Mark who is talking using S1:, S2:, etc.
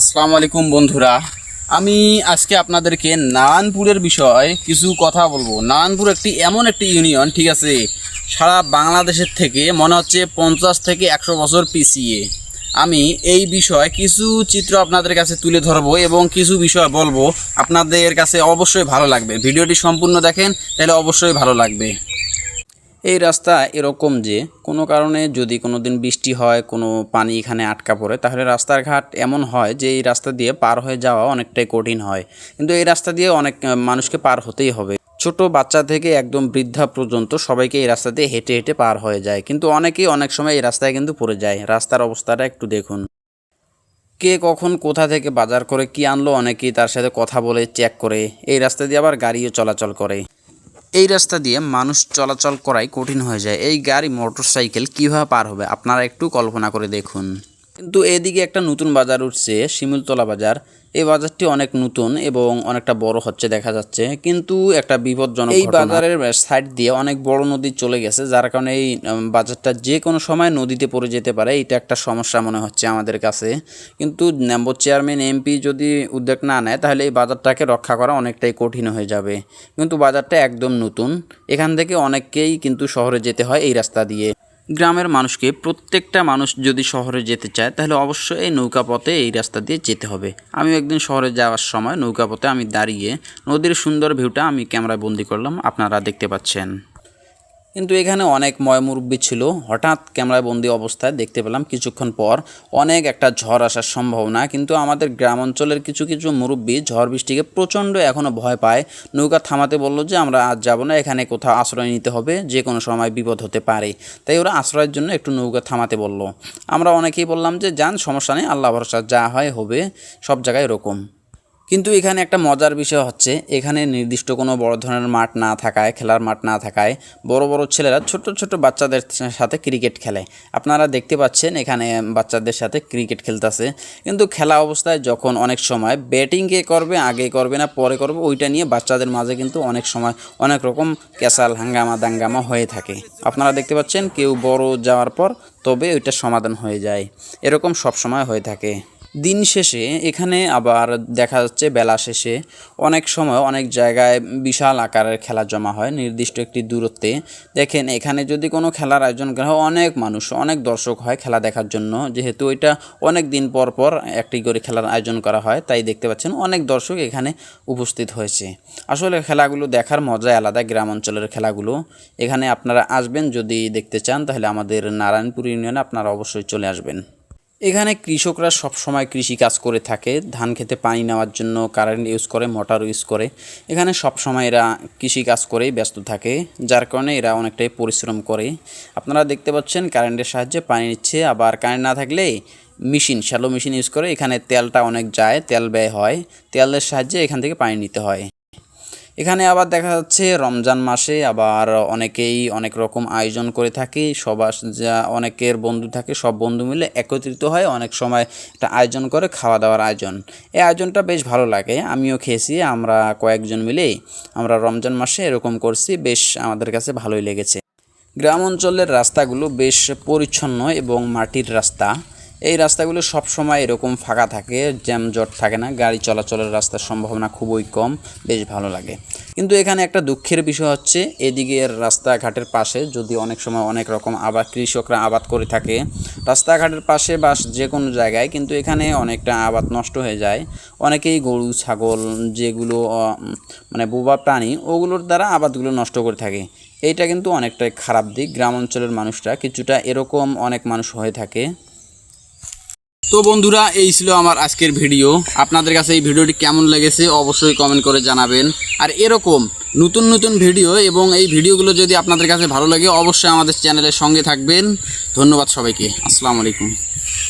S1: আসসালামু আলাইকুম বন্ধুরা, আমি আজকে আপনাদেরকে নারায়ণপুরের বিষয় কিছু কথা বলবো। নারায়ণপুর এমন একটি ইউনিয়ন, ঠিক আছে, সারা বাংলাদেশের থেকে মনে হচ্ছে 50 থেকে 100 বছর পিছিয়ে। আমি এই বিষয়ে কিছু চিত্র আপনাদের কাছে তুলে ধরবো এবং কিছু বিষয় বলবো, আপনাদের কাছে অবশ্যই ভালো লাগবে। ভিডিওটি সম্পূর্ণ দেখেন, তাহলে অবশ্যই ভালো লাগবে। এই রাস্তা এরকম যে কোনো কারণে যদি কোনো দিন বৃষ্টি হয়, কোনো পানি এখানে আটকা পড়ে, তাহলে রাস্তার ঘাট এমন হয় যে এই রাস্তা দিয়ে পার হয়ে যাওয়া অনেকটাই কঠিন হয়। কিন্তু এই রাস্তা দিয়ে অনেক মানুষকে পার হতেই হবে। ছোট বাচ্চা থেকে একদম বৃদ্ধা পর্যন্ত সবাইকে এই রাস্তা দিয়ে হেঁটে হেঁটে পার হয়ে যায়, কিন্তু অনেকেই অনেক সময় এই রাস্তায় কিন্তু পড়ে যায়। রাস্তার অবস্থাটা একটু দেখুন। কে কখন কোথা থেকে বাজার করে কি আনলো, অনেকেই তার সাথে কথা বলে চেক করে। এই রাস্তা দিয়ে আবার গাড়িও চলাচল করে। এই রাস্তা দিয়ে মানুষ চলাচল করাই কঠিন হয়ে যায়। এই গাড়ি মোটরসাইকেল কীভাবে পার হবে আপনারা একটু কল্পনা করে দেখুন। কিন্তু এদিকে একটা নতুন বাজার উঠছে, শিমুলতলা বাজার। এই বাজারটি অনেক নতুন এবং অনেকটা বড় হচ্ছে দেখা যাচ্ছে, কিন্তু একটা বিপজ্জনক ঘটনা। এই বাজারের সাইড দিয়ে অনেক বড় নদী চলে গেছে, যার কারণে এই বাজারটা যে কোনো সময় নদীতে পড়ে যেতে পারে। এটা একটা সমস্যা মনে হচ্ছে আমাদের কাছে। কিন্তু চেয়ারম্যান এমপি যদি উদ্যোগ না নেয়, তাহলে এই বাজারটাকে রক্ষা করা অনেকটাই কঠিন হয়ে যাবে। কিন্তু বাজারটা একদম নতুন, এখান থেকে অনেককেই কিন্তু শহরে যেতে হয় এই রাস্তা দিয়ে। গ্রামের মানুষকে, প্রত্যেকটা মানুষ যদি শহরে যেতে চায়, তাহলে অবশ্যই এই নৌকাপথে এই রাস্তা দিয়ে যেতে হবে। আমি একদিন শহরে যাওয়ার সময় নৌকাপথে আমি দাঁড়িয়ে নদীর সুন্দর ভিউটা আমি ক্যামেরায় বন্দি করলাম, আপনারা দেখতে পাচ্ছেন। কিন্তু এখানে অনেক ময়মুরব্বি ছিল। হঠাৎ ক্যামেরায় বন্দি অবস্থায় দেখতে পেলাম কিছুক্ষণ পর অনেক একটা ঝড় আসার সম্ভাবনা। কিন্তু আমাদের গ্রাম অঞ্চলের কিছু কিছু মুরব্বি ঝড় বৃষ্টিকে প্রচণ্ড এখনও ভয় পায়। নৌকা থামাতে বললো যে আমরা আজ যাব না, এখানে কোথাও আশ্রয় নিতে হবে, যে কোনো সময় বিপদ হতে পারে। তাই ওরা আশ্রয়ের জন্য একটু নৌকা থামাতে বলল। আমরা অনেকেই বললাম যে যান, সমস্যা নেই, আল্লাহ ভরসা, যা হয় হবে, সব জায়গায় এরকম। কিন্তু এখানে একটা মজার বিষয় হচ্ছে, এখানে নির্দিষ্ট কোনো বড় ধরনের মাঠ না থাকায়, খেলার মাঠ না থাকায়, বড় বড় ছেলেরা ছোট ছোট বাচ্চাদের সাথে ক্রিকেট খেলে। আপনারা দেখতে পাচ্ছেন এখানে বাচ্চাদের সাথে ক্রিকেট খেলতেছে। কিন্তু খেলা অবস্থায় যখন অনেক সময় ব্যাটিং কে করবে, আগে করবে না পরে করবে, ওইটা নিয়ে বাচ্চাদের মাঝে কিন্তু অনেক সময় অনেক রকম ক্যাসাল হাঙ্গামা দাঙ্গামা হয়ে থাকে। আপনারা দেখতে পাচ্ছেন কেউ বড় যাওয়ার পর তবে ওইটা সমাধান হয়ে যায়, এরকম সব সময় হয়ে থাকে। দিন শেষে এখানে আবার দেখা যাচ্ছে বেলা শেষে অনেক সময় অনেক জায়গায় বিশাল আকারের খেলা জমা হয় নির্দিষ্ট একটি দূরত্বে। দেখেন এখানে যদি কোনো খেলার আয়োজন করা হয়, অনেক মানুষ, অনেক দর্শক হয় খেলা দেখার জন্য। যেহেতু এটা অনেক দিন পর পর একটি করে খেলার আয়োজন করা হয়, তাই দেখতে পাচ্ছেন অনেক দর্শক এখানে উপস্থিত হয়েছে। আসলে খেলাগুলো দেখার মজাই আলাদা, গ্রাম অঞ্চলের খেলাগুলো। এখানে আপনারা আসবেন, যদি দেখতে চান তাহলে আমাদের নারায়ণপুর ইউনিয়নে আপনারা অবশ্যই চলে আসবেন। এখানে কৃষকরা সব সময় কৃষি কাজ করে থাকে। ধান খেতে পানি নেওয়ার জন্য কারেন্ট ইউজ করে, মোটর ইউজ করে। এখানে সব সময় এরা কৃষি কাজ করেই ব্যস্ত থাকে, যার কারণে এরা অনেকটাই পরিশ্রম করে। আপনারা দেখতে পাচ্ছেন কারেন্টের সাহায্যে পানি নিচ্ছে। আবার কারেন্ট না থাকলে মেশিন, শ্যালো মেশিন ইউজ করে। এখানে তেলটা অনেক যায়, তেল ব্যয় হয়, তেলের সাহায্যে এখান থেকে পানি নিতে হয়। এখানে আবার দেখা যাচ্ছে রমজান মাসে আবার অনেকেই অনেক রকম আয়োজন করে থাকে। সবার যা অনেকের বন্ধু থাকে, সব বন্ধু মিলে একত্রিত হয়, অনেক সময় একটা আয়োজন করে, খাওয়া দাওয়ার আয়োজন। এই আয়োজনটা বেশ ভালো লাগে, আমিও খেয়েছি। আমরা কয়েকজন মিলে আমরা রমজান মাসে এরকম করছি, বেশ আমাদের কাছে ভালোই লেগেছে। গ্রাম অঞ্চলের রাস্তাগুলো বেশ পরিচ্ছন্ন এবং মাটির রাস্তা। এই রাস্তাগুলো সব সময় এরকম ফাঁকা থাকে, জ্যামজট থাকে না, গাড়ি চলাচলের রাস্তার সম্ভাবনা খুবই কম, বেশ ভালো লাগে। কিন্তু এখানে একটা দুঃখের বিষয় হচ্ছে, এদিকের রাস্তাঘাটের পাশে যদি অনেক সময় অনেক রকম কৃষকরা আবাদ করে থাকে রাস্তাঘাটের পাশে বা যে কোনো জায়গায়, কিন্তু এখানে অনেকটা আবাদ নষ্ট হয়ে যায়। অনেকেই গরু ছাগল, যেগুলো মানে বোবা প্রাণী, ওগুলোর দ্বারা আবাদগুলো নষ্ট করে থাকে। এইটা কিন্তু অনেকটাই খারাপ দিক। গ্রাম অঞ্চলের মানুষরা কিছুটা এরকম অনেক মানুষ হয়ে থাকে। তো বন্ধুরা, এই ছিল আমার আজকের ভিডিও। আপনাদের কাছে এই ভিডিওটি কেমন লেগেছে অবশ্যই কমেন্ট করে জানাবেন। আর এরকম নতুন নতুন ভিডিও এবং এই ভিডিওগুলো যদি আপনাদের কাছে ভালো লাগে, অবশ্যই আমাদের চ্যানেলের সঙ্গে থাকবেন। ধন্যবাদ সবাইকে। আসসালামু আলাইকুম।